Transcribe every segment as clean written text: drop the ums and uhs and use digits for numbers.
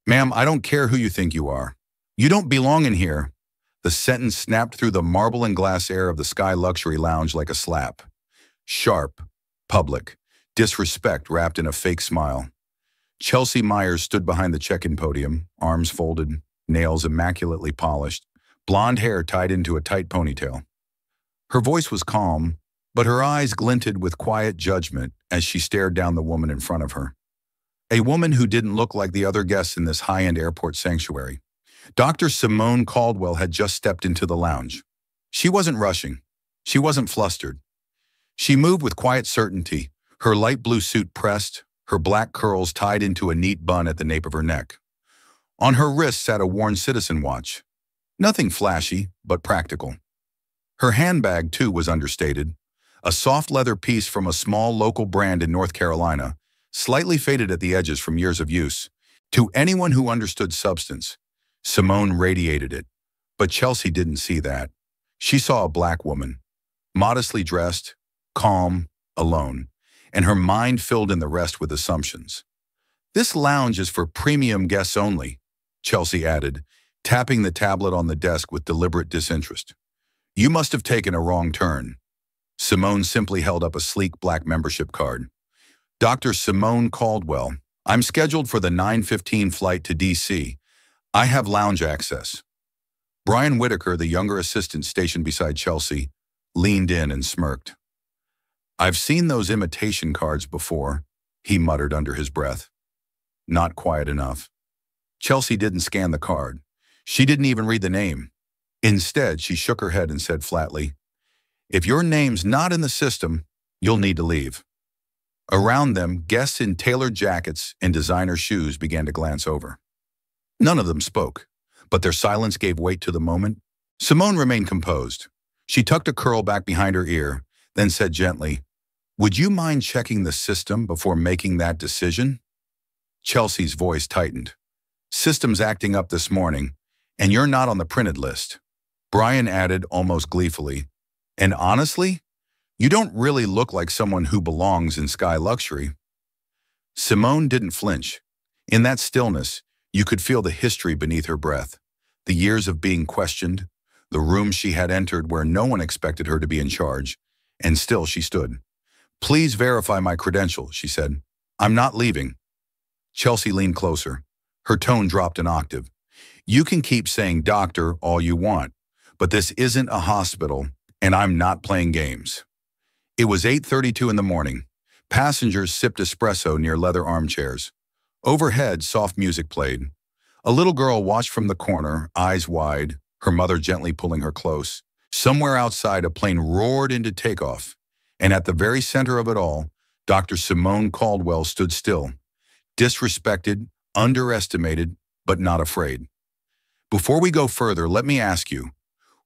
Ma'am, I don't care who you think you are. You don't belong in here. The sentence snapped through the marble and glass air of the Sky Luxury Lounge like a slap. Sharp, public, disrespect wrapped in a fake smile. Chelsea Myers stood behind the check-in podium, arms folded, nails immaculately polished, blonde hair tied into a tight ponytail. Her voice was calm, but her eyes glinted with quiet judgment as she stared down the woman in front of her. A woman who didn't look like the other guests in this high-end airport sanctuary. Dr. Simone Caldwell had just stepped into the lounge. She wasn't rushing. She wasn't flustered. She moved with quiet certainty, her light blue suit pressed, her black curls tied into a neat bun at the nape of her neck. On her wrist sat a worn citizen watch. Nothing flashy, but practical. Her handbag, too, was understated. A soft leather piece from a small local brand in North Carolina, slightly faded at the edges from years of use. To anyone who understood substance, Simone radiated it. But Chelsea didn't see that. She saw a black woman, modestly dressed, calm, alone, and her mind filled in the rest with assumptions. "This lounge is for premium guests only," Chelsea added, tapping the tablet on the desk with deliberate disinterest. "You must have taken a wrong turn." Simone simply held up a sleek black membership card. "Dr. Simone Caldwell, I'm scheduled for the 9:15 flight to D.C. I have lounge access." Brian Whitaker, the younger assistant stationed beside Chelsea, leaned in and smirked. "I've seen those imitation cards before," he muttered under his breath. Not quiet enough. Chelsea didn't scan the card. She didn't even read the name. Instead, she shook her head and said flatly, "If your name's not in the system, you'll need to leave." Around them, guests in tailored jackets and designer shoes began to glance over. None of them spoke, but their silence gave weight to the moment. Simone remained composed. She tucked a curl back behind her ear, then said gently, "Would you mind checking the system before making that decision?" Chelsea's voice tightened. "System's acting up this morning, and you're not on the printed list." Brian added almost gleefully, "And honestly, you don't really look like someone who belongs in Sky Luxury." Simone didn't flinch. In that stillness, you could feel the history beneath her breath, the years of being questioned, the room she had entered where no one expected her to be in charge, and still she stood. "Please verify my credentials," she said. "I'm not leaving." Chelsea leaned closer. Her tone dropped an octave. "You can keep saying doctor all you want, but this isn't a hospital, and I'm not playing games." It was 8:32 in the morning. Passengers sipped espresso near leather armchairs. Overhead, soft music played. A little girl watched from the corner, eyes wide, her mother gently pulling her close. Somewhere outside, a plane roared into takeoff, and at the very center of it all, Dr. Simone Caldwell stood still, disrespected, underestimated, but not afraid. "Before we go further, let me ask you,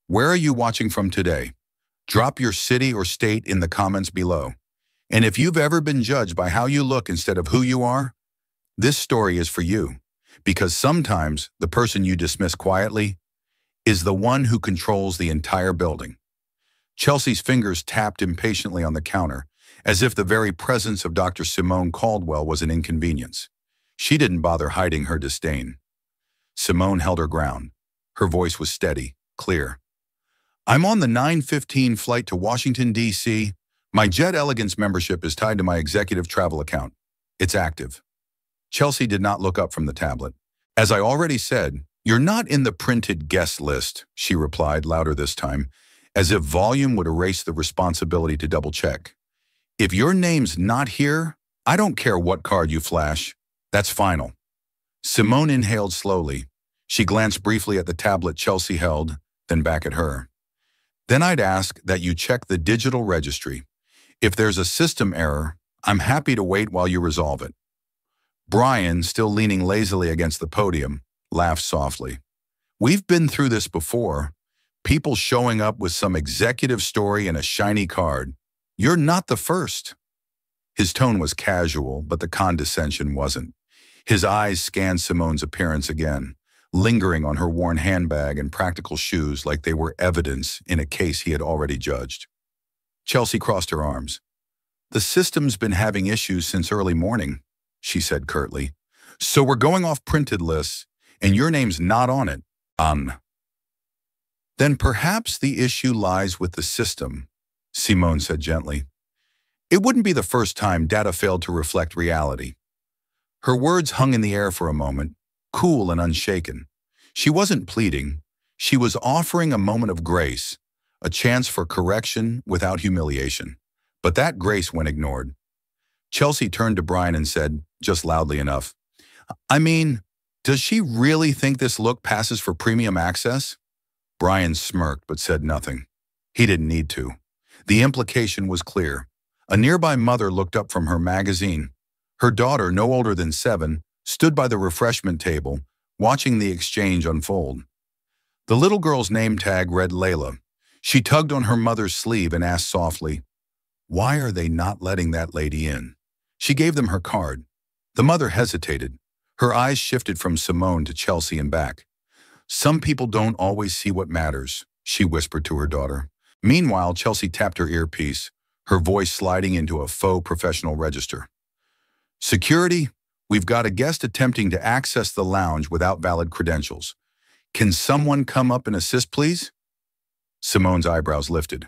where are you watching from today? Drop your city or state in the comments below. And if you've ever been judged by how you look instead of who you are, this story is for you, because sometimes the person you dismiss quietly is the one who controls the entire building." Chelsea's fingers tapped impatiently on the counter, as if the very presence of Dr. Simone Caldwell was an inconvenience. She didn't bother hiding her disdain. Simone held her ground. Her voice was steady, clear. "I'm on the 9:15 flight to Washington, D.C. My Jet Elegance membership is tied to my executive travel account. It's active." Chelsea did not look up from the tablet. "As I already said, you're not in the printed guest list," she replied, louder this time, as if volume would erase the responsibility to double-check. "If your name's not here, I don't care what card you flash. That's final." Simone inhaled slowly. She glanced briefly at the tablet Chelsea held, then back at her. "Then I'd ask that you check the digital registry. If there's a system error, I'm happy to wait while you resolve it." Brian, still leaning lazily against the podium, laughed softly. "We've been through this before. People showing up with some executive story and a shiny card. You're not the first." His tone was casual, but the condescension wasn't. His eyes scanned Simone's appearance again, lingering on her worn handbag and practical shoes like they were evidence in a case he had already judged. Chelsea crossed her arms. "The system's been having issues since early morning," she said curtly. So we're going off printed lists, and your name's not on it. Then perhaps the issue lies with the system, Simone said gently. It wouldn't be the first time data failed to reflect reality. Her words hung in the air for a moment, cool and unshaken. She wasn't pleading. She was offering a moment of grace, a chance for correction without humiliation. But that grace went ignored. Chelsea turned to Brian and said, just loudly enough, I mean, does she really think this look passes for premium access? Brian smirked but said nothing. He didn't need to. The implication was clear. A nearby mother looked up from her magazine. Her daughter, no older than 7, stood by the refreshment table, watching the exchange unfold. The little girl's name tag read Layla. She tugged on her mother's sleeve and asked softly, why are they not letting that lady in? She gave them her card. The mother hesitated. Her eyes shifted from Simone to Chelsea and back. Some people don't always see what matters, she whispered to her daughter. Meanwhile, Chelsea tapped her earpiece, her voice sliding into a faux professional register. Security, we've got a guest attempting to access the lounge without valid credentials. Can someone come up and assist, please? Simone's eyebrows lifted.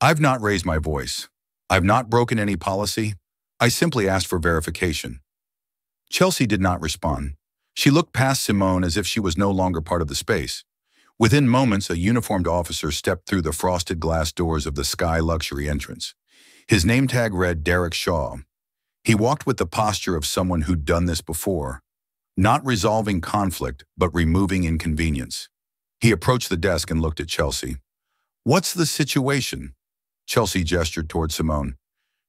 I've not raised my voice. I've not broken any policy. I simply asked for verification. Chelsea did not respond. She looked past Simone as if she was no longer part of the space. Within moments, a uniformed officer stepped through the frosted glass doors of the Sky Luxury entrance. His name tag read Derek Shaw. He walked with the posture of someone who'd done this before, not resolving conflict, but removing inconvenience. He approached the desk and looked at Chelsea. What's the situation? Chelsea gestured toward Simone.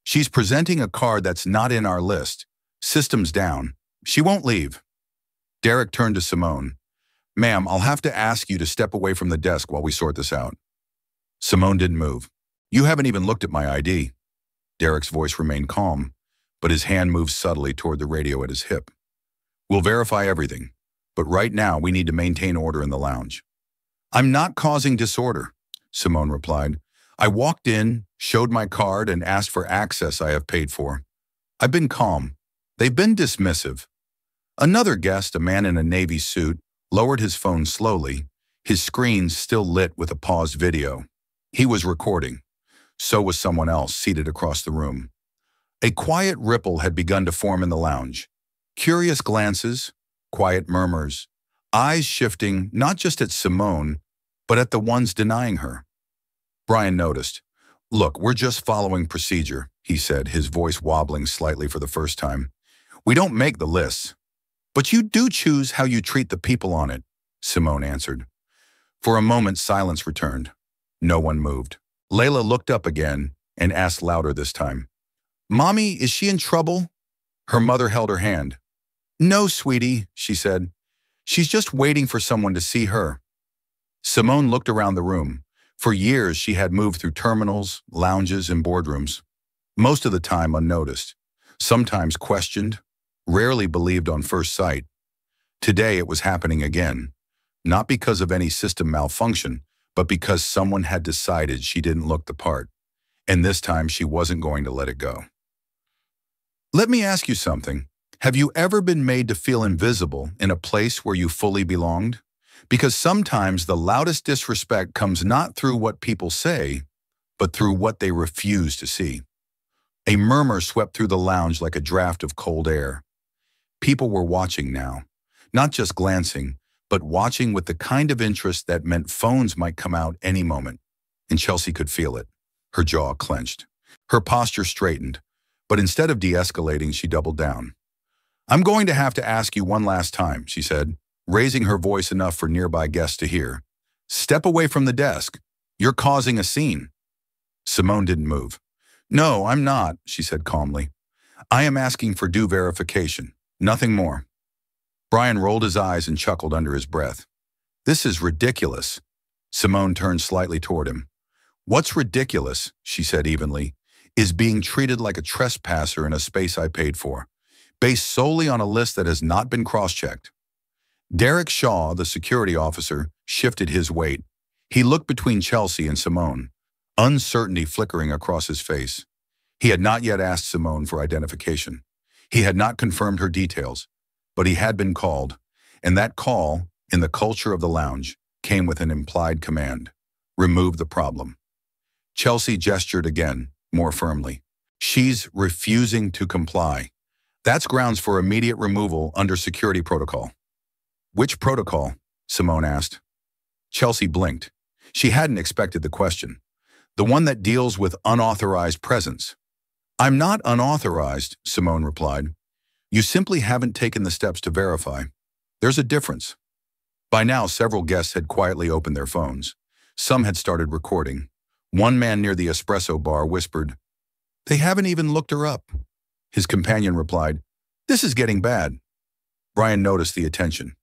She's presenting a card that's not in our list. System's down. She won't leave. Derek turned to Simone. Ma'am, I'll have to ask you to step away from the desk while we sort this out. Simone didn't move. You haven't even looked at my ID. Derek's voice remained calm, but his hand moved subtly toward the radio at his hip. We'll verify everything, but right now we need to maintain order in the lounge. I'm not causing disorder, Simone replied. I walked in, showed my card, and asked for access I have paid for. I've been calm. They've been dismissive. Another guest, a man in a navy suit, lowered his phone slowly, his screen still lit with a paused video. He was recording. So was someone else seated across the room. A quiet ripple had begun to form in the lounge. Curious glances, quiet murmurs, eyes shifting not just at Simone, but at the ones denying her. Brian noticed. Look, we're just following procedure, he said, his voice wobbling slightly for the first time. We don't make the lists. But you do choose how you treat the people on it, Simone answered. For a moment, silence returned. No one moved. Layla looked up again and asked louder this time. Mommy, is she in trouble? Her mother held her hand. No, sweetie, she said. She's just waiting for someone to see her. Simone looked around the room. For years, she had moved through terminals, lounges, and boardrooms. Most of the time unnoticed. Sometimes questioned, rarely believed on first sight. Today it was happening again, not because of any system malfunction, but because someone had decided she didn't look the part, and this time she wasn't going to let it go. Let me ask you something. Have you ever been made to feel invisible in a place where you fully belonged? Because sometimes the loudest disrespect comes not through what people say, but through what they refuse to see. A murmur swept through the lounge like a draft of cold air. People were watching now, not just glancing, but watching with the kind of interest that meant phones might come out any moment. And Chelsea could feel it. Her jaw clenched. Her posture straightened, but instead of de-escalating, she doubled down. I'm going to have to ask you one last time, she said, raising her voice enough for nearby guests to hear. Step away from the desk. You're causing a scene. Simone didn't move. No, I'm not, she said calmly. I am asking for due verification. Nothing more. Brian rolled his eyes and chuckled under his breath. This is ridiculous. Simone turned slightly toward him. What's ridiculous, she said evenly, is being treated like a trespasser in a space I paid for, based solely on a list that has not been cross-checked. Derek Shaw, the security officer, shifted his weight. He looked between Chelsea and Simone, uncertainty flickering across his face. He had not yet asked Simone for identification. He had not confirmed her details. But he had been called, and that call, in the culture of the lounge, came with an implied command. Remove the problem. Chelsea gestured again, more firmly. She's refusing to comply. That's grounds for immediate removal under security protocol. Which protocol? Simone asked. Chelsea blinked. She hadn't expected the question. The one that deals with unauthorized presence. I'm not unauthorized, Simone replied. You simply haven't taken the steps to verify. There's a difference. By now, several guests had quietly opened their phones. Some had started recording. One man near the espresso bar whispered, "They haven't even looked her up." His companion replied, "This is getting bad." Brian noticed the attention.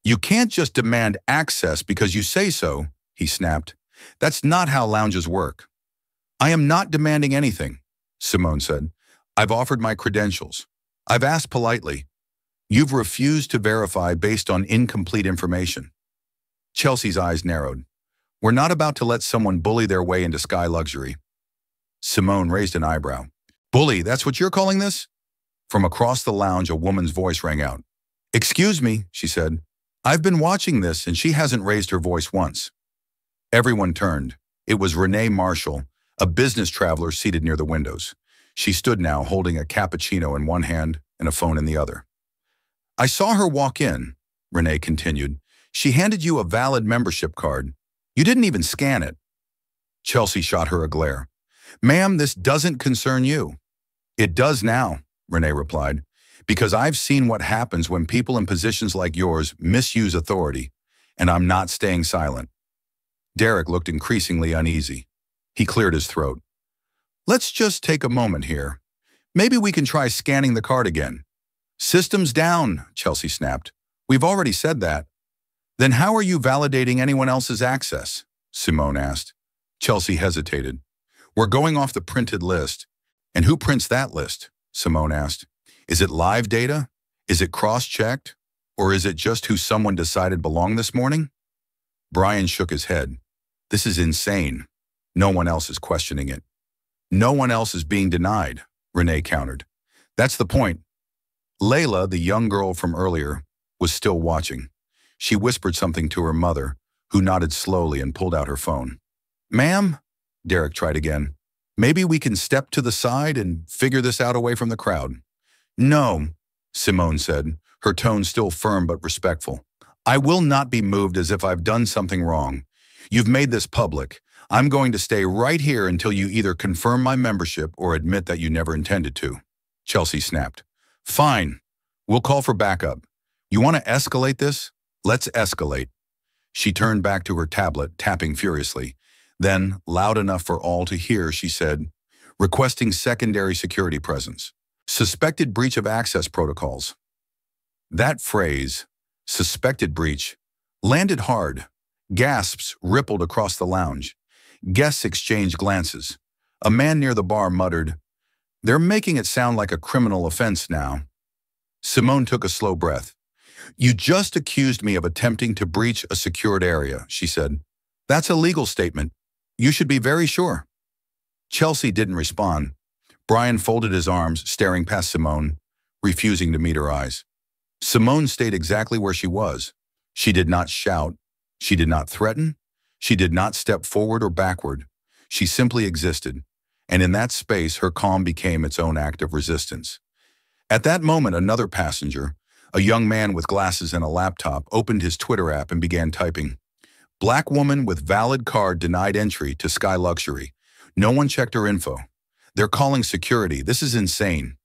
"You can't just demand access because you say so," he snapped. "That's not how lounges work." "I am not demanding anything," Simone said. "I've offered my credentials. I've asked politely. You've refused to verify based on incomplete information." Chelsea's eyes narrowed. "We're not about to let someone bully their way into Sky Luxury." Simone raised an eyebrow. "Bully, that's what you're calling this?" From across the lounge, a woman's voice rang out. "Excuse me," she said. "I've been watching this and she hasn't raised her voice once." Everyone turned. It was Renee Marshall, a business traveler seated near the windows. She stood now holding a cappuccino in one hand and a phone in the other. "I saw her walk in," Renee continued. "She handed you a valid membership card. You didn't even scan it." Chelsea shot her a glare. "Ma'am, this doesn't concern you." "It does now," Renee replied, "because I've seen what happens when people in positions like yours misuse authority, and I'm not staying silent." Derek looked increasingly uneasy. He cleared his throat. "Let's just take a moment here. Maybe we can try scanning the card again." "System's down," Chelsea snapped. "We've already said that." "Then how are you validating anyone else's access?" Simone asked. Chelsea hesitated. "We're going off the printed list." "And who prints that list?" Simone asked. "Is it live data? Is it cross-checked? Or is it just who someone decided belonged this morning?" Brian shook his head. "This is insane. No one else is questioning it." "No one else is being denied," Renee countered. "That's the point." Layla, the young girl from earlier, was still watching. She whispered something to her mother, who nodded slowly and pulled out her phone. "Ma'am," Derek tried again, "maybe we can step to the side and figure this out away from the crowd." "No," Simone said, her tone still firm but respectful. "I will not be moved as if I've done something wrong. You've made this public. I'm going to stay right here until you either confirm my membership or admit that you never intended to." Chelsea snapped. "Fine. We'll call for backup. You want to escalate this? Let's escalate." She turned back to her tablet, tapping furiously. Then, loud enough for all to hear, she said, "Requesting secondary security presence. Suspected breach of access protocols." That phrase, suspected breach, landed hard. Gasps rippled across the lounge. Guests exchanged glances. A man near the bar muttered, "They're making it sound like a criminal offense now." Simone took a slow breath. "You just accused me of attempting to breach a secured area," she said. "That's a legal statement. You should be very sure." Chelsea didn't respond. Brian folded his arms, staring past Simone, refusing to meet her eyes. Simone stayed exactly where she was. She did not shout. She did not threaten. She did not step forward or backward. She simply existed, and in that space her calm became its own act of resistance. At that moment, another passenger, a young man with glasses and a laptop, opened his Twitter app and began typing, "Black woman with valid card denied entry to Sky Luxury. No one checked her info. They're calling security. This is insane."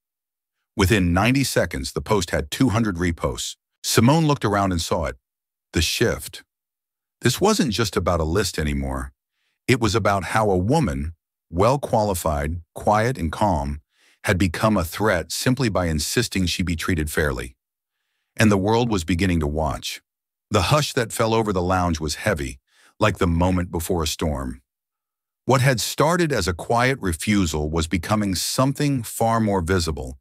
Within 90 seconds, the post had 200 reposts. Simone looked around and saw it. The shift. This wasn't just about a list anymore. It was about how a woman, well-qualified, quiet, and calm, had become a threat simply by insisting she be treated fairly. And the world was beginning to watch. The hush that fell over the lounge was heavy, like the moment before a storm. What had started as a quiet refusal was becoming something far more visible,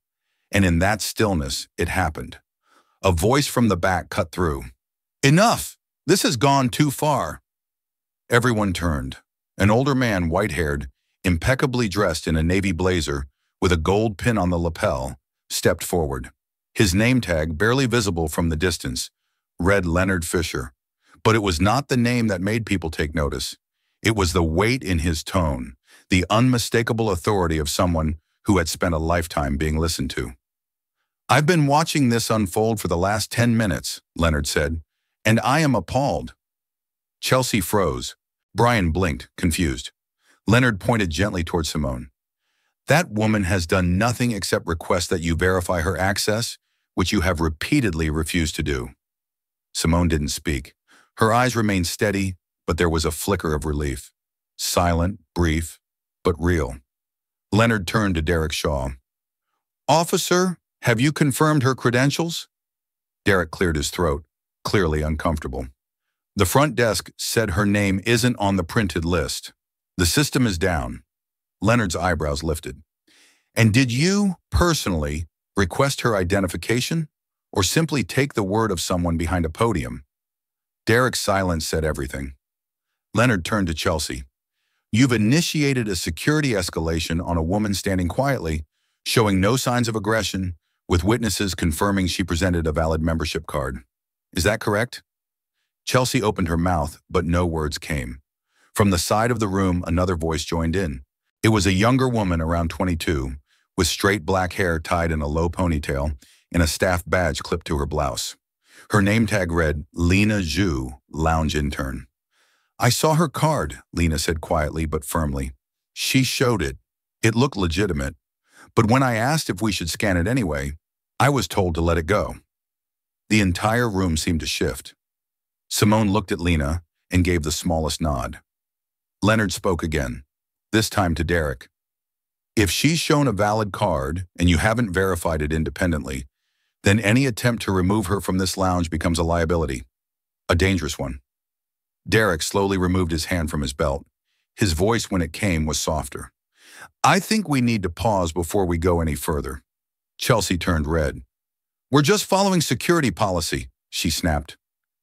and in that stillness, it happened. A voice from the back cut through. "Enough! This has gone too far." Everyone turned. An older man, white-haired, impeccably dressed in a navy blazer with a gold pin on the lapel, stepped forward. His name tag, barely visible from the distance, read Leonard Fisher. But it was not the name that made people take notice. It was the weight in his tone, the unmistakable authority of someone who had spent a lifetime being listened to. "I've been watching this unfold for the last 10 minutes, Leonard said, and I am appalled." Chelsea froze. Brian blinked, confused. Leonard pointed gently toward Simone. "That woman has done nothing except request that you verify her access, which you have repeatedly refused to do." Simone didn't speak. Her eyes remained steady, but there was a flicker of relief. Silent, brief, but real. Leonard turned to Derek Shaw. "Officer, have you confirmed her credentials?" Derek cleared his throat, clearly uncomfortable. "The front desk said her name isn't on the printed list. The system is down." Leonard's eyebrows lifted. "And did you, personally, request her identification, or simply take the word of someone behind a podium?" Derek's silence said everything. Leonard turned to Chelsea. "You've initiated a security escalation on a woman standing quietly, showing no signs of aggression, with witnesses confirming she presented a valid membership card. Is that correct?" Chelsea opened her mouth, but no words came. From the side of the room, another voice joined in. It was a younger woman around 22, with straight black hair tied in a low ponytail and a staff badge clipped to her blouse. Her name tag read, Lena Zhu, lounge intern. "I saw her card," Lena said quietly but firmly. "She showed it. It looked legitimate. But when I asked if we should scan it anyway, I was told to let it go." The entire room seemed to shift. Simone looked at Lena and gave the smallest nod. Leonard spoke again, this time to Derek. "If she's shown a valid card and you haven't verified it independently, then any attempt to remove her from this lounge becomes a liability, a dangerous one." Derek slowly removed his hand from his belt. His voice, when it came, was softer. "I think we need to pause before we go any further." Chelsea turned red. "We're just following security policy," she snapped.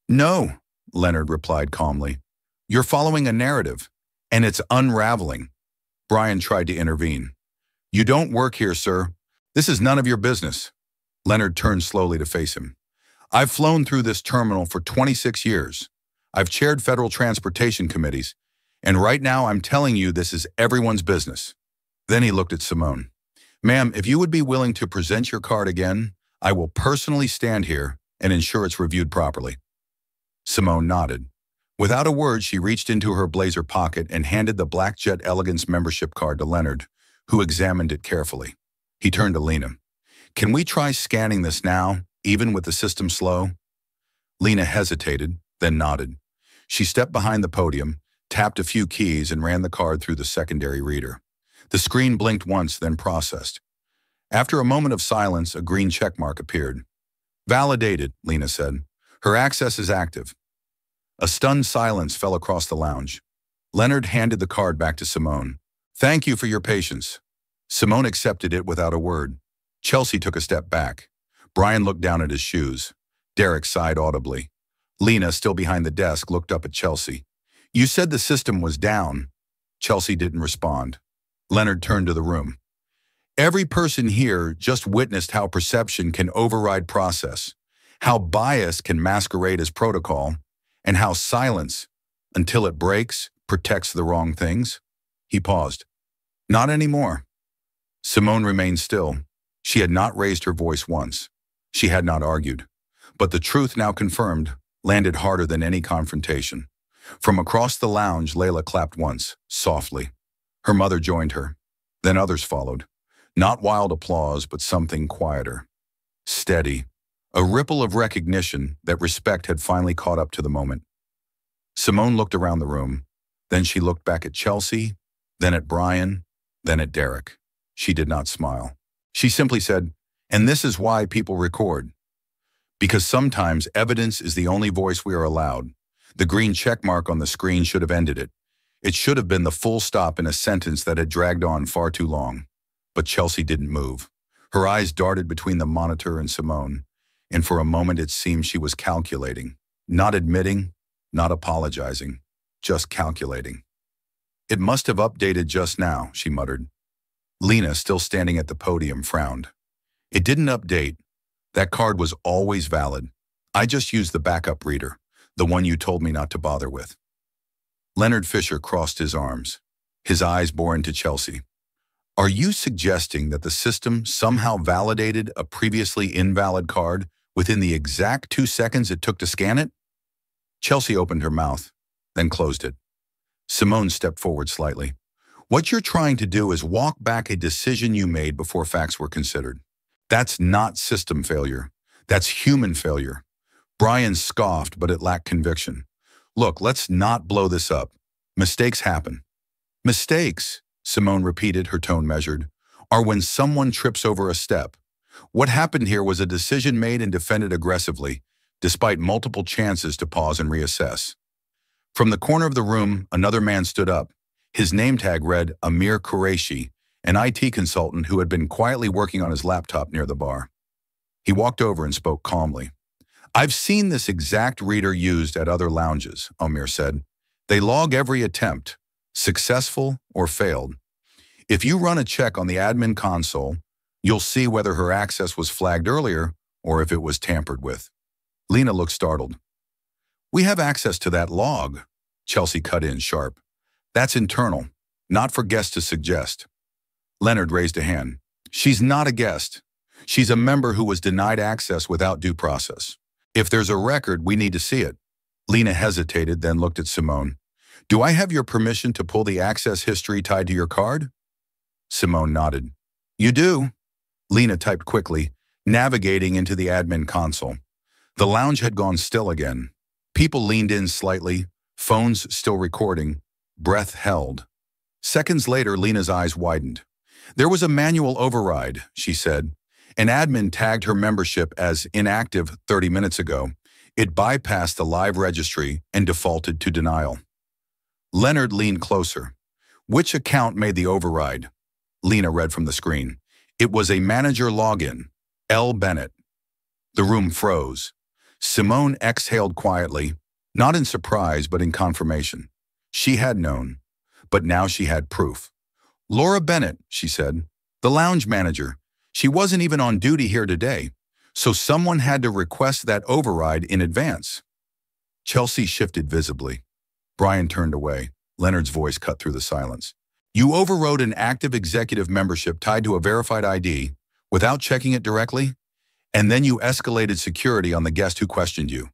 "No," Leonard replied calmly. "You're following a narrative, and it's unraveling." Brian tried to intervene. "You don't work here, sir. This is none of your business." Leonard turned slowly to face him. "I've flown through this terminal for 26 years. I've chaired federal transportation committees, and right now I'm telling you this is everyone's business." Then he looked at Simone. "Ma'am, if you would be willing to present your card again, I will personally stand here and ensure it's reviewed properly." Simone nodded. Without a word, she reached into her blazer pocket and handed the Black Jet Elegance membership card to Leonard, who examined it carefully. He turned to Lena. "Can we try scanning this now, even with the system slow?" Lena hesitated, then nodded. She stepped behind the podium, tapped a few keys, and ran the card through the secondary reader. The screen blinked once, then processed. After a moment of silence, a green checkmark appeared. "Validated," Lena said. "Her access is active." A stunned silence fell across the lounge. Leonard handed the card back to Simone. "Thank you for your patience." Simone accepted it without a word. Chelsea took a step back. Brian looked down at his shoes. Derek sighed audibly. Lena, still behind the desk, looked up at Chelsea. "You said the system was down." Chelsea didn't respond. Leonard turned to the room. "Every person here just witnessed how perception can override process, how bias can masquerade as protocol, and how silence, until it breaks, protects the wrong things." He paused. "Not anymore." Simone remained still. She had not raised her voice once. She had not argued. But the truth, now confirmed, landed harder than any confrontation. From across the lounge, Layla clapped once, softly. Her mother joined her. Then others followed. Not wild applause, but something quieter. Steady. A ripple of recognition that respect had finally caught up to the moment. Simone looked around the room. Then she looked back at Chelsea, then at Brian, then at Derek. She did not smile. She simply said, "And this is why people record. Because sometimes evidence is the only voice we are allowed. The green check mark on the screen should have ended it. It should have been the full stop in a sentence that had dragged on far too long." But Chelsea didn't move. Her eyes darted between the monitor and Simone, and for a moment it seemed she was calculating. Not admitting, not apologizing, just calculating. "It must have updated just now," she muttered. Lena, still standing at the podium, frowned. "It didn't update. That card was always valid. I just used the backup reader, the one you told me not to bother with. Leonard Fisher crossed his arms. His eyes bore into Chelsea. Are you suggesting that the system somehow validated a previously invalid card within the exact 2 seconds it took to scan it? Chelsea opened her mouth, then closed it. Simone stepped forward slightly. What you're trying to do is walk back a decision you made before facts were considered. That's not system failure. That's human failure. Brian scoffed, but it lacked conviction. Look, let's not blow this up. Mistakes happen. Mistakes, Simone repeated, her tone measured, are when someone trips over a step. What happened here was a decision made and defended aggressively, despite multiple chances to pause and reassess. From the corner of the room, another man stood up. His name tag read Amir Qureshi, an IT consultant who had been quietly working on his laptop near the bar. He walked over and spoke calmly. I've seen this exact reader used at other lounges, Amir said. They log every attempt, successful or failed. If you run a check on the admin console, you'll see whether her access was flagged earlier or if it was tampered with. Lena looked startled. We have access to that log, Chelsea cut in sharp. That's internal, not for guests to suggest. Leonard raised a hand. She's not a guest. She's a member who was denied access without due process. If there's a record, we need to see it. Lena hesitated, then looked at Simone. Do I have your permission to pull the access history tied to your card? Simone nodded. You do. Lena typed quickly, navigating into the admin console. The lounge had gone still again. People leaned in slightly, phones still recording, breath held. Seconds later, Lena's eyes widened. There was a manual override, she said. An admin tagged her membership as inactive 30 minutes ago. It bypassed the live registry and defaulted to denial. Leonard leaned closer. Which account made the override? Lena read from the screen. It was a manager login, L. Bennett. The room froze. Simone exhaled quietly, not in surprise but in confirmation. She had known, but now she had proof. Laura Bennett, she said, the lounge manager. She wasn't even on duty here today, so someone had to request that override in advance. Chelsea shifted visibly. Brian turned away. Leonard's voice cut through the silence. You overrode an active executive membership tied to a verified ID without checking it directly, and then you escalated security on the guest who questioned you.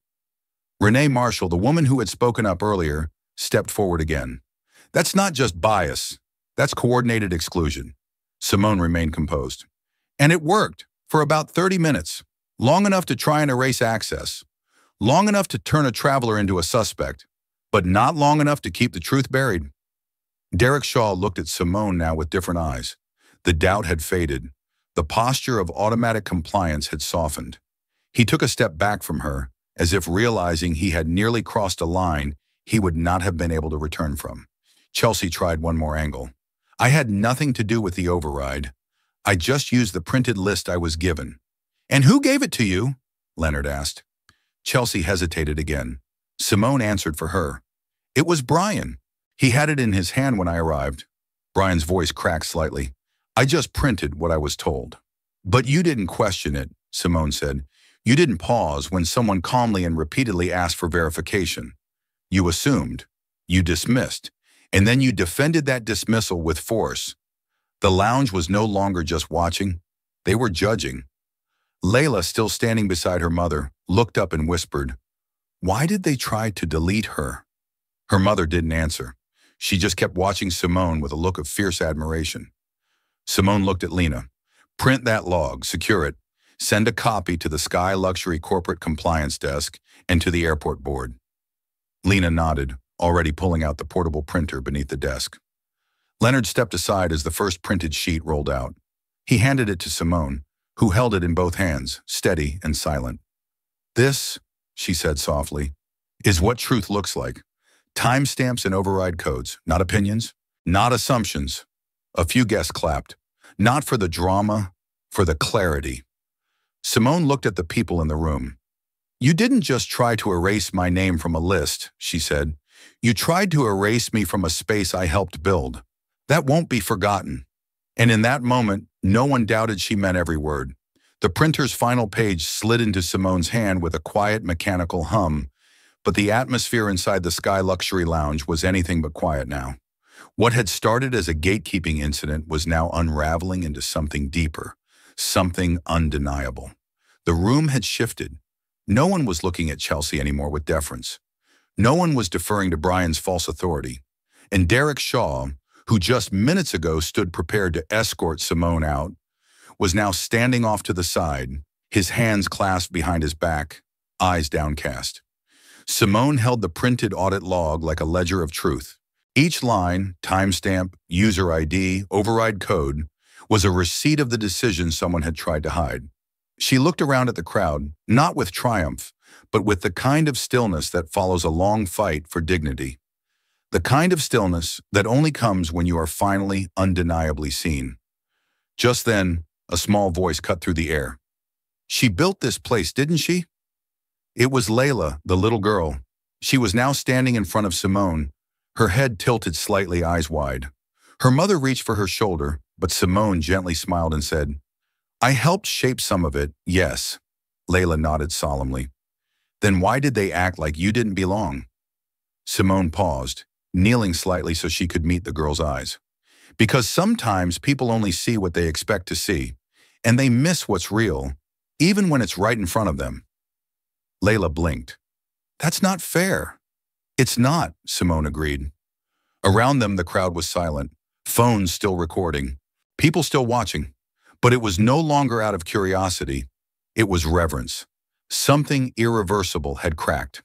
Renee Marshall, the woman who had spoken up earlier, stepped forward again. That's not just bias. That's coordinated exclusion. Simone remained composed. And it worked for about 30 minutes, long enough to try and erase access, long enough to turn a traveler into a suspect, but not long enough to keep the truth buried. Derek Shaw looked at Simone now with different eyes. The doubt had faded. The posture of automatic compliance had softened. He took a step back from her, as if realizing he had nearly crossed a line he would not have been able to return from. Chelsea tried one more angle. I had nothing to do with the override. I just used the printed list I was given. And who gave it to you? Leonard asked. Chelsea hesitated again. Simone answered for her. It was Brian. He had it in his hand when I arrived. Brian's voice cracked slightly. I just printed what I was told. But you didn't question it, Simone said. You didn't pause when someone calmly and repeatedly asked for verification. You assumed. You dismissed. And then you defended that dismissal with force. The lounge was no longer just watching. They were judging. Layla, still standing beside her mother, looked up and whispered, Why did they try to delete her? Her mother didn't answer. She just kept watching Simone with a look of fierce admiration. Simone looked at Lena. Print that log, secure it, send a copy to the Sky Luxury Corporate Compliance Desk and to the airport board. Lena nodded, already pulling out the portable printer beneath the desk. Leonard stepped aside as the first printed sheet rolled out. He handed it to Simone, who held it in both hands, steady and silent. This, she said softly, is what truth looks like. Timestamps and override codes, not opinions, not assumptions. A few guests clapped, not for the drama, for the clarity. Simone looked at the people in the room. You didn't just try to erase my name from a list, she said. You tried to erase me from a space I helped build. That won't be forgotten. And in that moment, no one doubted she meant every word. The printer's final page slid into Simone's hand with a quiet, mechanical hum, but the atmosphere inside the Sky Luxury Lounge was anything but quiet now. What had started as a gatekeeping incident was now unraveling into something deeper, something undeniable. The room had shifted. No one was looking at Chelsea anymore with deference. No one was deferring to Brian's false authority. And Derek Shaw, who just minutes ago stood prepared to escort Simone out, was now standing off to the side, his hands clasped behind his back, eyes downcast. Simone held the printed audit log like a ledger of truth. Each line, timestamp, user ID, override code, was a receipt of the decision someone had tried to hide. She looked around at the crowd, not with triumph, but with the kind of stillness that follows a long fight for dignity. The kind of stillness that only comes when you are finally undeniably seen. Just then, a small voice cut through the air. "She built this place, didn't she?" It was Layla, the little girl. She was now standing in front of Simone, her head tilted slightly, eyes wide. Her mother reached for her shoulder, but Simone gently smiled and said, "I helped shape some of it, yes." Layla nodded solemnly. "Then why did they act like you didn't belong?" Simone paused, kneeling slightly so she could meet the girl's eyes. "Because sometimes people only see what they expect to see, and they miss what's real, even when it's right in front of them." Layla blinked. "That's not fair." "It's not," Simone agreed. Around them, the crowd was silent, phones still recording, people still watching. But it was no longer out of curiosity. It was reverence. Something irreversible had cracked.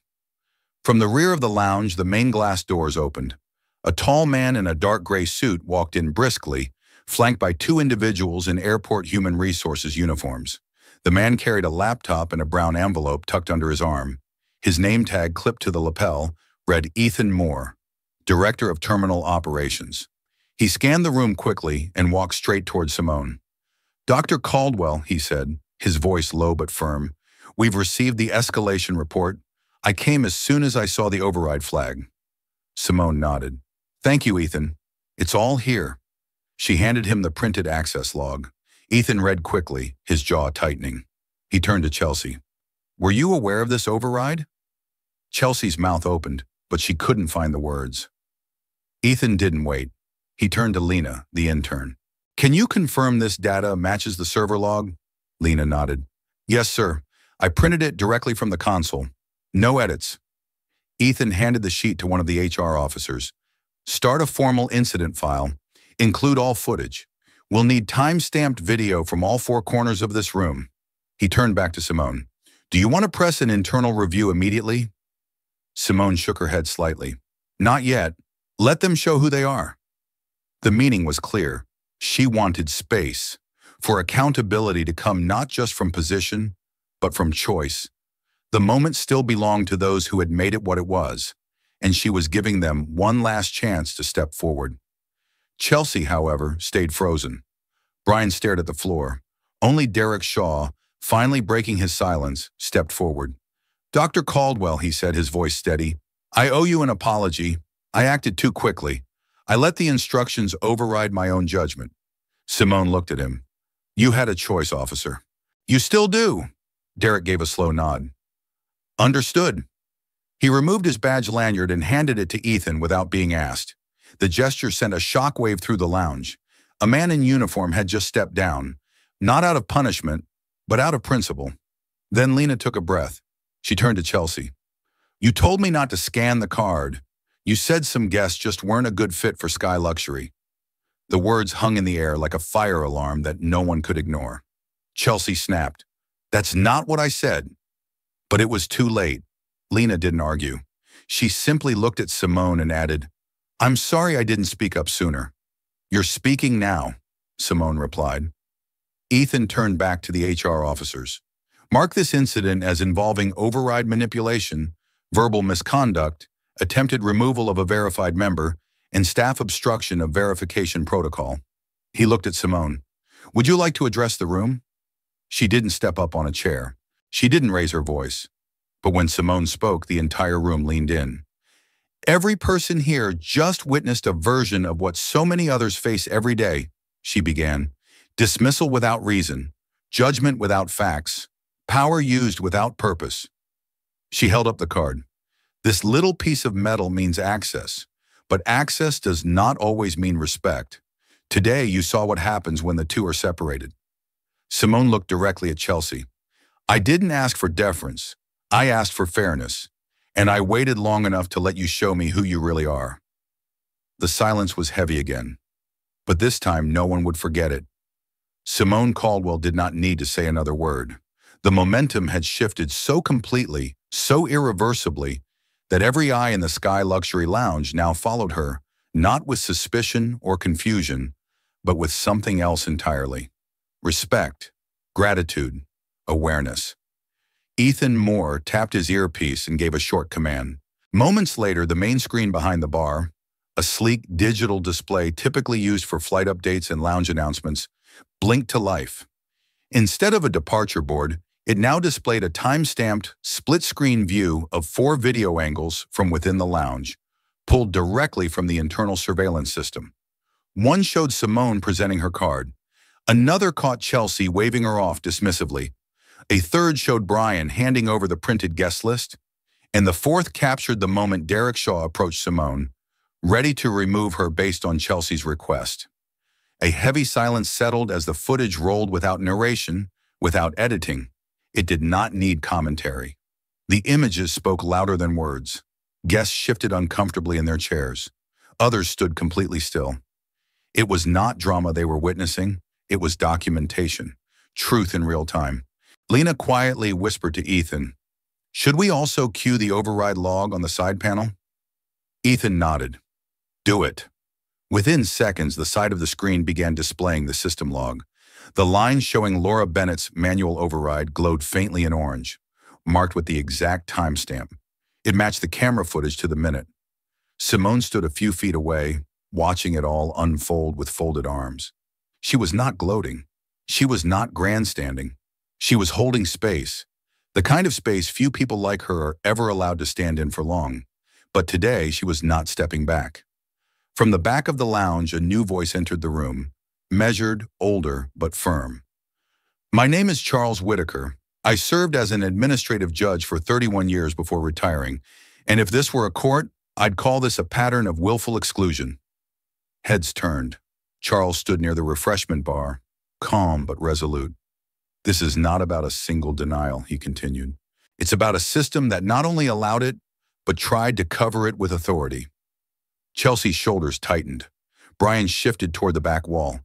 From the rear of the lounge, the main glass doors opened. A tall man in a dark gray suit walked in briskly, flanked by two individuals in airport human resources uniforms. The man carried a laptop and a brown envelope tucked under his arm. His name tag, clipped to the lapel, read Ethan Moore, Director of Terminal Operations. He scanned the room quickly and walked straight toward Simone. "Dr. Caldwell," he said, his voice low but firm, "we've received the escalation report. I came as soon as I saw the override flag." Simone nodded. "Thank you, Ethan. It's all here." She handed him the printed access log. Ethan read quickly, his jaw tightening. He turned to Chelsea. "Were you aware of this override?" Chelsea's mouth opened, but she couldn't find the words. Ethan didn't wait. He turned to Lena, the intern. "Can you confirm this data matches the server log?" Lena nodded. "Yes, sir. I printed it directly from the console. No edits." Ethan handed the sheet to one of the HR officers. "Start a formal incident file. Include all footage. We'll need time-stamped video from all four corners of this room." He turned back to Simone. "Do you want to press an internal review immediately?" Simone shook her head slightly. "Not yet. Let them show who they are." The meaning was clear. She wanted space, for accountability to come not just from position, but from choice. The moment still belonged to those who had made it what it was, and she was giving them one last chance to step forward. Chelsea, however, stayed frozen. Brian stared at the floor. Only Derek Shaw, finally breaking his silence, stepped forward. "Dr. Caldwell," he said, his voice steady, "I owe you an apology. I acted too quickly. I let the instructions override my own judgment." Simone looked at him. "You had a choice, officer." "You still do." Derek gave a slow nod. "Understood." He removed his badge lanyard and handed it to Ethan without being asked. The gesture sent a shockwave through the lounge. A man in uniform had just stepped down, not out of punishment, but out of principle. Then Lena took a breath. She turned to Chelsea. "You told me not to scan the card. You said some guests just weren't a good fit for Sky Luxury." The words hung in the air like a fire alarm that no one could ignore. Chelsea snapped. "That's not what I said." But it was too late. Lena didn't argue. She simply looked at Simone and added, "I'm sorry I didn't speak up sooner." "You're speaking now," Simone replied. Ethan turned back to the HR officers. "Mark this incident as involving override manipulation, verbal misconduct, attempted removal of a verified member, and staff obstruction of verification protocol." He looked at Simone. "Would you like to address the room?" She didn't step up on a chair. She didn't raise her voice. But when Simone spoke, the entire room leaned in. "Every person here just witnessed a version of what so many others face every day," she began. "Dismissal without reason, Judgment without facts. Power used without purpose. She held up the card. This little piece of metal means access, but access does not always mean respect. Today, you saw what happens when the two are separated. Simone looked directly at Chelsea. I didn't ask for deference. I asked for fairness, and I waited long enough to let you show me who you really are. The silence was heavy again, but this time no one would forget it. Simone Caldwell did not need to say another word. The momentum had shifted so completely, so irreversibly, that every eye in the Sky Luxury Lounge now followed her, not with suspicion or confusion, but with something else entirely. Respect, gratitude, awareness. Ethan Moore tapped his earpiece and gave a short command. Moments later, the main screen behind the bar, a sleek digital display typically used for flight updates and lounge announcements, blinked to life. Instead of a departure board, it now displayed a time-stamped, split-screen view of 4 video angles from within the lounge, pulled directly from the internal surveillance system. One showed Simone presenting her card. Another caught Chelsea waving her off dismissively. A third showed Brian handing over the printed guest list. And the fourth captured the moment Derek Shaw approached Simone, ready to remove her based on Chelsea's request. A heavy silence settled as the footage rolled without narration, without editing. It did not need commentary. The images spoke louder than words. Guests shifted uncomfortably in their chairs. Others stood completely still. It was not drama they were witnessing. It was documentation, truth in real time. Lena quietly whispered to Ethan, "Should we also cue the override log on the side panel?" Ethan nodded. "Do it." Within seconds, the side of the screen began displaying the system log. The line showing Laura Bennett's manual override glowed faintly in orange, marked with the exact timestamp. It matched the camera footage to the minute. Simone stood a few feet away, watching it all unfold with folded arms. She was not gloating. She was not grandstanding. She was holding space, the kind of space few people like her are ever allowed to stand in for long. But today, she was not stepping back. From the back of the lounge, a new voice entered the room, measured, older, but firm. "My name is Charles Whitaker. I served as an administrative judge for 31 years before retiring, and if this were a court, I'd call this a pattern of willful exclusion." Heads turned. Charles stood near the refreshment bar, calm but resolute. "This is not about a single denial," he continued. "It's about a system that not only allowed it, but tried to cover it with authority." Chelsea's shoulders tightened. Brian shifted toward the back wall,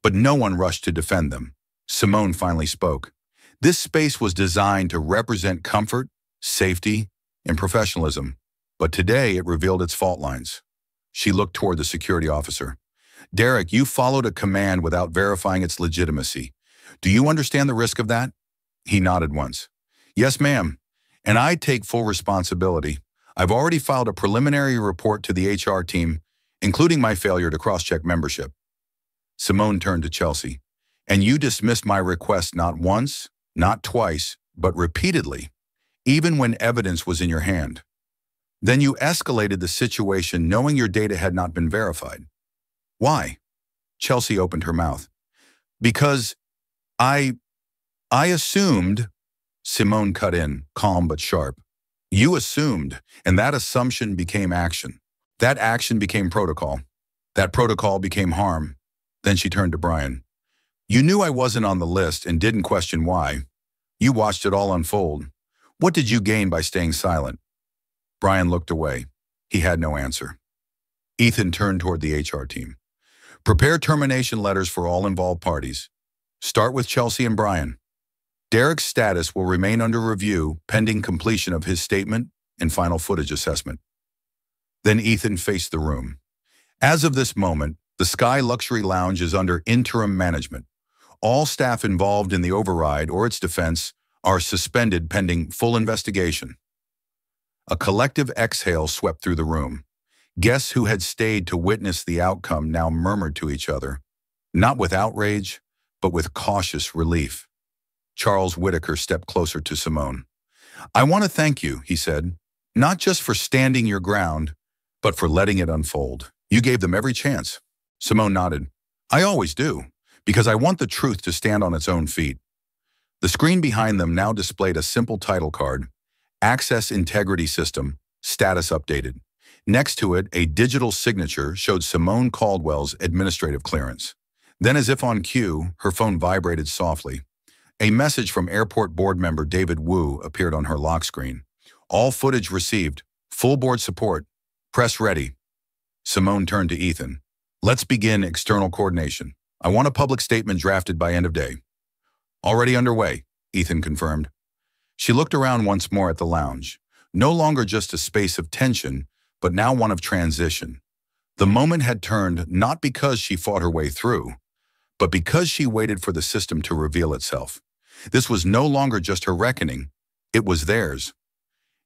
but no one rushed to defend them. Simone finally spoke. This space was designed to represent comfort, safety, and professionalism, but today it revealed its fault lines. She looked toward the security officer. "Derek, you followed a command without verifying its legitimacy. Do you understand the risk of that?" He nodded once. "Yes, ma'am, and I take full responsibility. I've already filed a preliminary report to the HR team, including my failure to cross-check membership." Simone turned to Chelsea. "And you dismissed my request not once, not twice, but repeatedly, even when evidence was in your hand. Then you escalated the situation knowing your data had not been verified. Why?" Chelsea opened her mouth. "Because I assumed," Simone cut in, calm but sharp. "You assumed, and that assumption became action. That action became protocol. That protocol became harm." Then she turned to Brian. "You knew I wasn't on the list and didn't question why. You watched it all unfold. What did you gain by staying silent?" Brian looked away. He had no answer. Ethan turned toward the HR team. "Prepare termination letters for all involved parties. Start with Chelsea and Brian. Derek's status will remain under review pending completion of his statement and final footage assessment." Then Ethan faced the room. "As of this moment, the Sky Luxury Lounge is under interim management. All staff involved in the override or its defense are suspended pending full investigation." A collective exhale swept through the room. Guests who had stayed to witness the outcome now murmured to each other, not with outrage, but with cautious relief. Charles Whitaker stepped closer to Simone. "I want to thank you," he said, "not just for standing your ground, but for letting it unfold. You gave them every chance." Simone nodded. "I always do, because I want the truth to stand on its own feet." The screen behind them now displayed a simple title card, Access Integrity System, status updated. Next to it, a digital signature showed Simone Caldwell's administrative clearance. Then, as if on cue, her phone vibrated softly. A message from airport board member David Wu appeared on her lock screen. All footage received. Full board support. Press ready. Simone turned to Ethan. Let's begin external coordination. I want a public statement drafted by end of day. Already underway, Ethan confirmed. She looked around once more at the lounge. No longer just a space of tension, but now one of transition. The moment had turned not because she fought her way through, but because she waited for the system to reveal itself. This was no longer just her reckoning, it was theirs.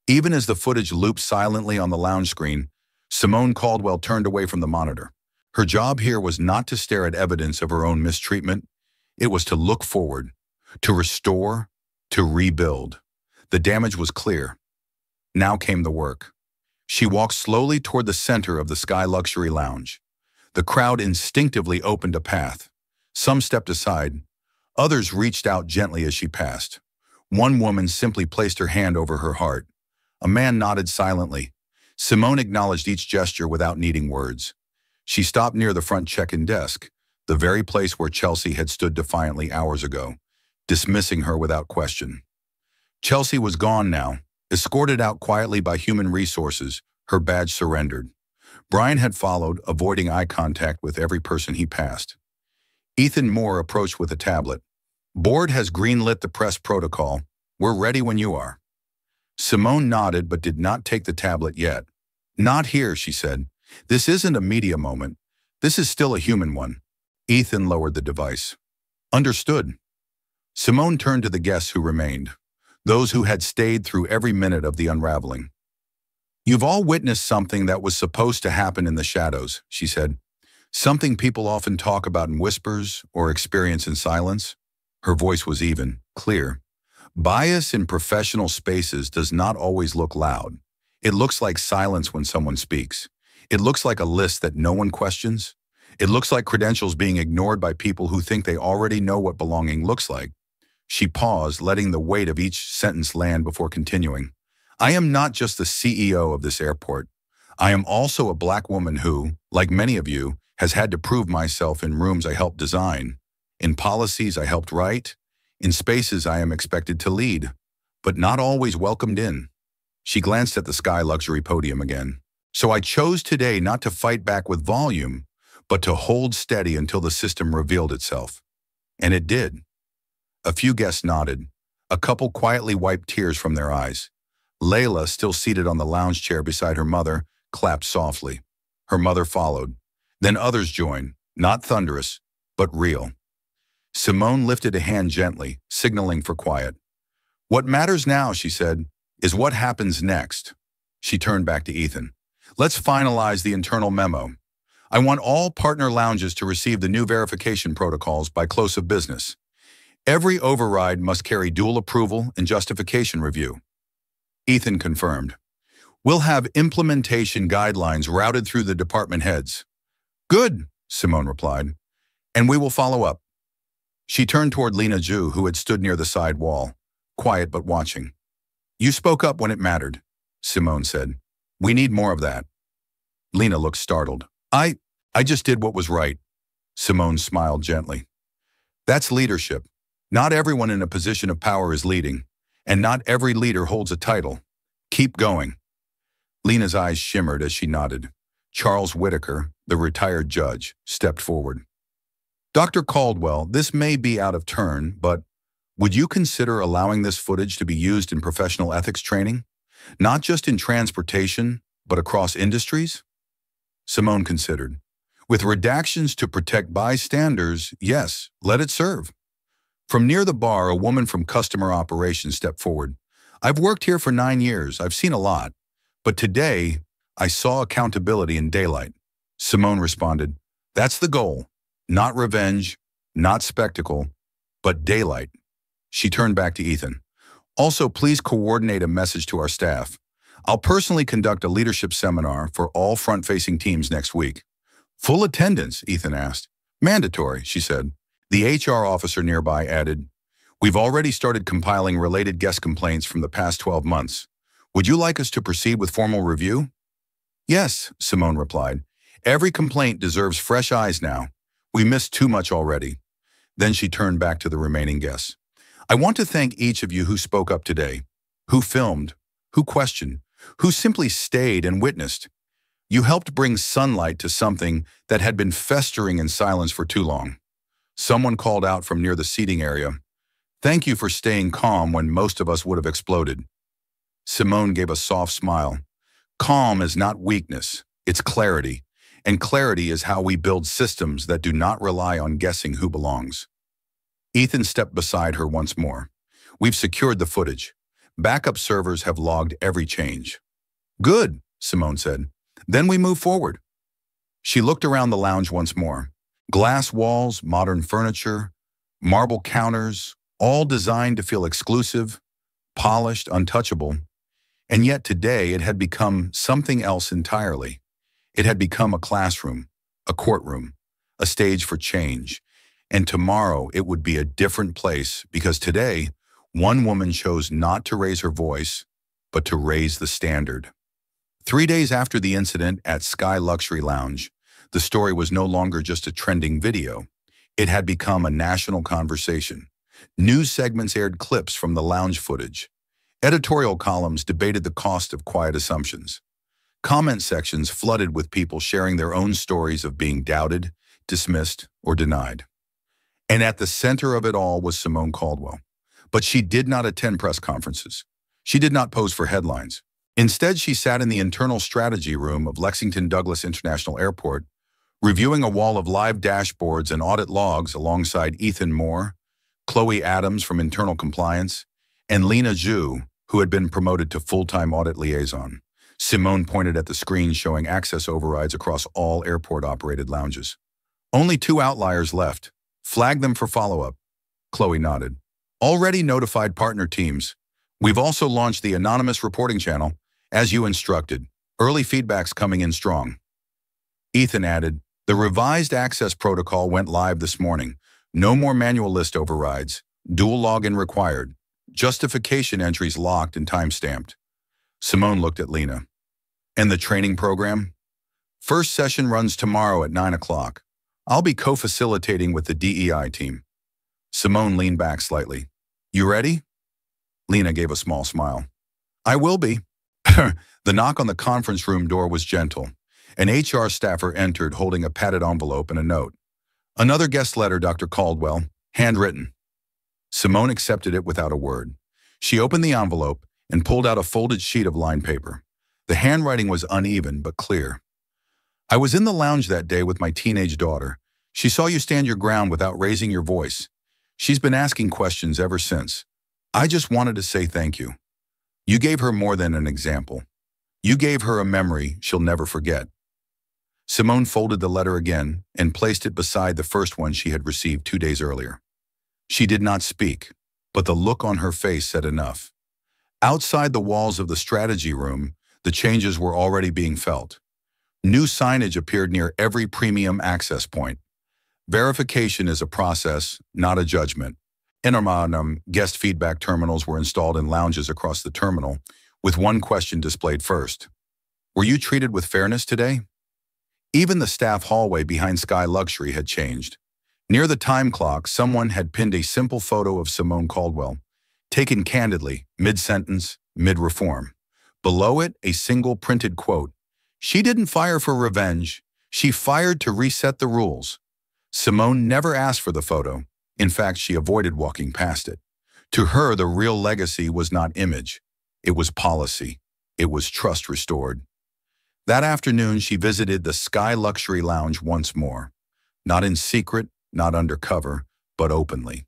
Even as the footage looped silently on the lounge screen, Simone Caldwell turned away from the monitor. Her job here was not to stare at evidence of her own mistreatment, it was to look forward, to restore, to rebuild. The damage was clear. Now came the work. She walked slowly toward the center of the Sky Luxury Lounge. The crowd instinctively opened a path. Some stepped aside. Others reached out gently as she passed. One woman simply placed her hand over her heart. A man nodded silently. Simone acknowledged each gesture without needing words. She stopped near the front check-in desk, the very place where Chelsea had stood defiantly hours ago, dismissing her without question. Chelsea was gone now, escorted out quietly by human resources, her badge surrendered. Brian had followed, avoiding eye contact with every person he passed. Ethan Moore approached with a tablet. Board has greenlit the press protocol. We're ready when you are. Simone nodded but did not take the tablet yet. Not here, she said. This isn't a media moment. This is still a human one. Ethan lowered the device. Understood. Simone turned to the guests who remained, those who had stayed through every minute of the unraveling. You've all witnessed something that was supposed to happen in the shadows, she said. Something people often talk about in whispers or experience in silence. Her voice was even, clear. Bias in professional spaces does not always look loud. It looks like silence when someone speaks. It looks like a list that no one questions. It looks like credentials being ignored by people who think they already know what belonging looks like. She paused, letting the weight of each sentence land before continuing. I am not just the CEO of this airport. I am also a Black woman who, like many of you, has had to prove myself in rooms I helped design, in policies I helped write, in spaces I am expected to lead, but not always welcomed in. She glanced at the Sky Luxury podium again. So I chose today not to fight back with volume, but to hold steady until the system revealed itself. And it did. A few guests nodded. A couple quietly wiped tears from their eyes. Layla, still seated on the lounge chair beside her mother, clapped softly. Her mother followed. Then others joined, not thunderous, but real. Simone lifted a hand gently, signaling for quiet. What matters now, she said, is what happens next. She turned back to Ethan. Let's finalize the internal memo. I want all partner lounges to receive the new verification protocols by close of business. Every override must carry dual approval and justification review. Ethan confirmed. We'll have implementation guidelines routed through the department heads. Good, Simone replied, and we will follow up. She turned toward Lena Zhu, who had stood near the side wall, quiet but watching. You spoke up when it mattered, Simone said. We need more of that. Lena looked startled. I just did what was right. Simone smiled gently. That's leadership. Not everyone in a position of power is leading, and not every leader holds a title. Keep going. Lena's eyes shimmered as she nodded. Charles Whitaker, the retired judge, stepped forward. Dr. Caldwell, this may be out of turn, but would you consider allowing this footage to be used in professional ethics training? Not just in transportation, but across industries? Simone considered. With redactions to protect bystanders, yes, let it serve. From near the bar, a woman from customer operations stepped forward. I've worked here for 9 years. I've seen a lot. But today, I saw accountability in daylight. Simone responded, that's the goal. Not revenge, not spectacle, but daylight. She turned back to Ethan. Also, please coordinate a message to our staff. I'll personally conduct a leadership seminar for all front-facing teams next week. Full attendance, Ethan asked. Mandatory, she said. The HR officer nearby added, We've already started compiling related guest complaints from the past 12 months. Would you like us to proceed with formal review? Yes, Simone replied. Every complaint deserves fresh eyes now. We missed too much already. Then she turned back to the remaining guests. I want to thank each of you who spoke up today, who filmed, who questioned, who simply stayed and witnessed. You helped bring sunlight to something that had been festering in silence for too long. Someone called out from near the seating area, "Thank you for staying calm when most of us would have exploded." Simone gave a soft smile. Calm is not weakness, it's clarity. And clarity is how we build systems that do not rely on guessing who belongs. Ethan stepped beside her once more. We've secured the footage. Backup servers have logged every change. Good, Simone said. Then we move forward. She looked around the lounge once more. Glass walls, modern furniture, marble counters, all designed to feel exclusive, polished, untouchable. And yet today it had become something else entirely. It had become a classroom, a courtroom, a stage for change. And tomorrow it would be a different place because today one woman chose not to raise her voice, but to raise the standard. 3 days after the incident at Sky Luxury Lounge, the story was no longer just a trending video. It had become a national conversation. News segments aired clips from the lounge footage. Editorial columns debated the cost of quiet assumptions. Comment sections flooded with people sharing their own stories of being doubted, dismissed, or denied. And at the center of it all was Simone Caldwell. But she did not attend press conferences. She did not pose for headlines. Instead, she sat in the internal strategy room of Lexington Douglas International Airport, reviewing a wall of live dashboards and audit logs alongside Ethan Moore, Chloe Adams from Internal Compliance, and Lena Zhu, who had been promoted to full-time audit liaison. Simone pointed at the screen showing access overrides across all airport-operated lounges. Only 2 outliers left. Flag them for follow-up. Chloe nodded. Already notified partner teams. We've also launched the anonymous reporting channel, as you instructed. Early feedback's coming in strong. Ethan added, the revised access protocol went live this morning. No more manual list overrides. Dual login required. Justification entries locked and time-stamped. Simone looked at Lena. And the training program? First session runs tomorrow at 9 o'clock. I'll be co-facilitating with the DEI team. Simone leaned back slightly. You ready? Lena gave a small smile. I will be. The knock on the conference room door was gentle. An HR staffer entered holding a padded envelope and a note. Another guest letter, Dr. Caldwell, handwritten. Simone accepted it without a word. She opened the envelope and pulled out a folded sheet of lined paper. The handwriting was uneven but clear. I was in the lounge that day with my teenage daughter. She saw you stand your ground without raising your voice. She's been asking questions ever since. I just wanted to say thank you. You gave her more than an example. You gave her a memory she'll never forget. Simone folded the letter again and placed it beside the first one she had received 2 days earlier. She did not speak, but the look on her face said enough. Outside the walls of the strategy room, the changes were already being felt. New signage appeared near every premium access point. Verification is a process, not a judgment. Guest feedback terminals were installed in lounges across the terminal, with one question displayed first. Were you treated with fairness today? Even the staff hallway behind Sky Luxury had changed. Near the time clock, someone had pinned a simple photo of Simone Caldwell, taken candidly, mid-sentence, mid-reform. Below it, a single printed quote. She didn't fire for revenge. She fired to reset the rules. Simone never asked for the photo. In fact, she avoided walking past it. To her, the real legacy was not image. It was policy. It was trust restored. That afternoon, she visited the Sky Luxury Lounge once more. Not in secret, not undercover, but openly.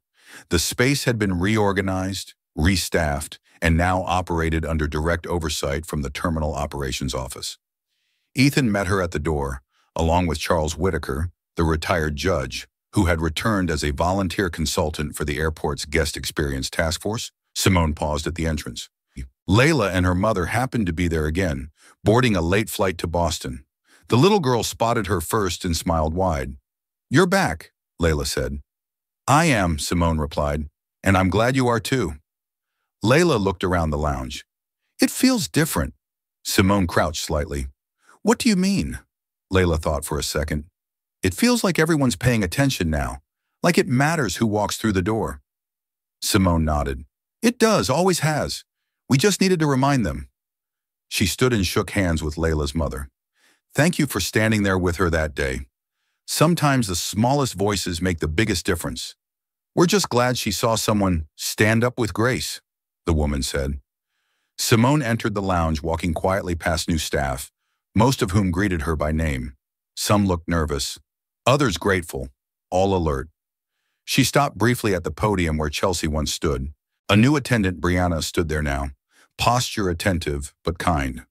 The space had been reorganized, restaffed, and now operated under direct oversight from the Terminal Operations Office. Ethan met her at the door, along with Charles Whitaker, the retired judge, who had returned as a volunteer consultant for the airport's Guest Experience Task Force. Simone paused at the entrance. Layla and her mother happened to be there again, boarding a late flight to Boston. The little girl spotted her first and smiled wide. "You're back," Layla said. "I am," Simone replied. And I'm glad you are too. Layla looked around the lounge. It feels different. Simone crouched slightly. What do you mean? Layla thought for a second. It feels like everyone's paying attention now, like it matters who walks through the door. Simone nodded. It does, always has. We just needed to remind them. She stood and shook hands with Layla's mother. Thank you for standing there with her that day. Sometimes the smallest voices make the biggest difference. We're just glad she saw someone stand up with grace, the woman said. Simone entered the lounge, walking quietly past new staff, most of whom greeted her by name. Some looked nervous, others grateful, all alert. She stopped briefly at the podium where Chelsea once stood. A new attendant, Brianna, stood there now, posture attentive but kind.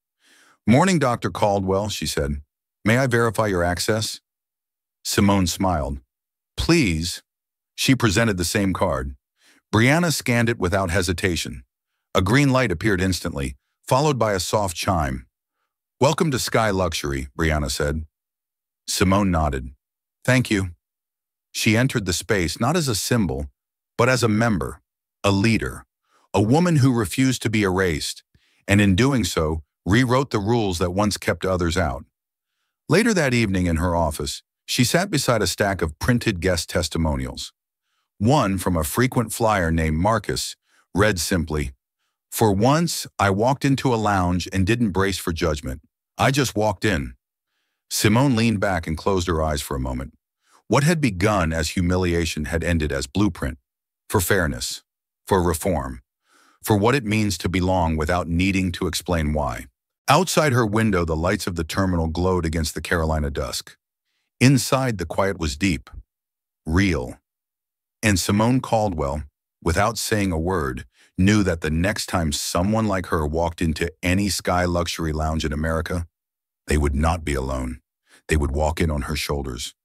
Morning, Dr. Caldwell, she said. May I verify your access? Simone smiled. Please. She presented the same card. Brianna scanned it without hesitation. A green light appeared instantly, followed by a soft chime. Welcome to Sky Luxury, Brianna said. Simone nodded. Thank you. She entered the space not as a symbol, but as a member, a leader, a woman who refused to be erased, and in doing so, rewrote the rules that once kept others out. Later that evening in her office, she sat beside a stack of printed guest testimonials. One, from a frequent flyer named Marcus, read simply, For once, I walked into a lounge and didn't brace for judgment. I just walked in. Simone leaned back and closed her eyes for a moment. What had begun as humiliation had ended as blueprint for fairness, for reform, for what it means to belong without needing to explain why. Outside her window, the lights of the terminal glowed against the Carolina dusk. Inside, the quiet was deep, real. And Simone Caldwell, without saying a word, knew that the next time someone like her walked into any Sky Luxury lounge in America, they would not be alone. They would walk in on her shoulders.